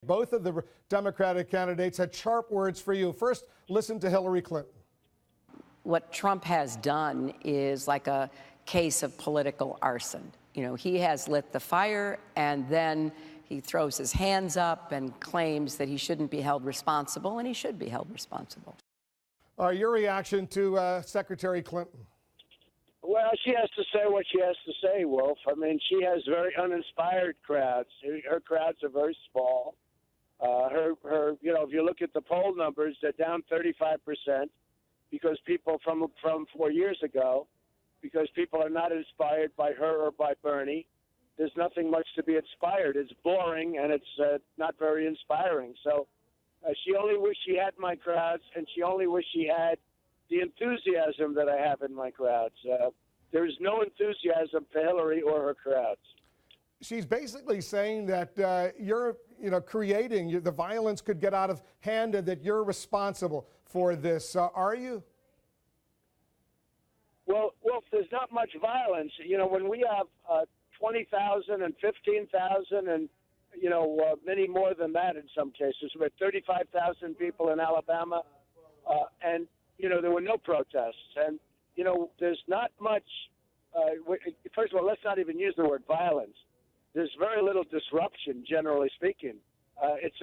Both of the Democratic candidates had sharp words for you. First, listen to Hillary Clinton. What Trump has done is like a case of political arson. You know, he has lit the fire and then he throws his hands up and claims that he shouldn't be held responsible, and he should be held responsible. Your reaction to Secretary Clinton? Well, she has to say what she has to say, Wolf. I mean, she has very uninspired crowds. Her crowds are very small. You know, if you look at the poll numbers, they're down 35% because people from 4 years ago, because people are not inspired by her or by Bernie. There's nothing much to be inspired. It's boring and it's not very inspiring. So she only wished she had my crowds, and she only wished she had the enthusiasm that I have in my crowds. There is no enthusiasm for Hillary or her crowds. She's basically saying that you're, creating the violence could get out of hand, and that you're responsible for this. Are you? Well, there's not much violence. You know, when we have 20,000 and 15,000 and many more than that in some cases. We had 35,000 people in Alabama, and there were no protests. And there's not much. First of all, let's not even use the word violence. There's very little disruption, generally speaking. It's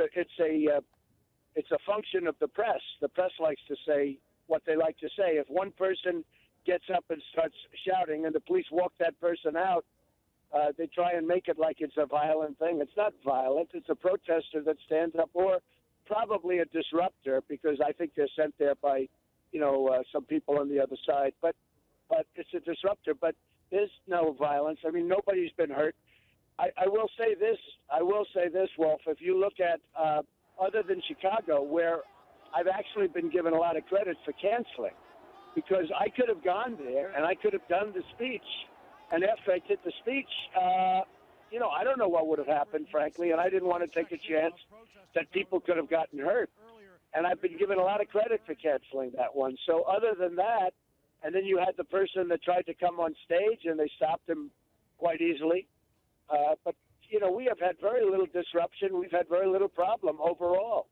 a function of the press. The press likes to say what they like to say. If one person gets up and starts shouting, and the police walk that person out, they try and make it like it's a violent thing. It's not violent. It's a protester that stands up, or probably a disruptor, because I think they're sent there by, some people on the other side. But it's a disruptor. But there's no violence. I mean, nobody's been hurt. I will say this, Wolf. If you look at other than Chicago, where I've actually been given a lot of credit for canceling, because I could have gone there and I could have done the speech. And after I did the speech, I don't know what would have happened, frankly, and I didn't want to take a chance that people could have gotten hurt. And I've been given a lot of credit for canceling that one. So other than that, and then you had the person that tried to come on stage, and they stopped him quite easily. But we have had very little disruption. We've had very little problem overall.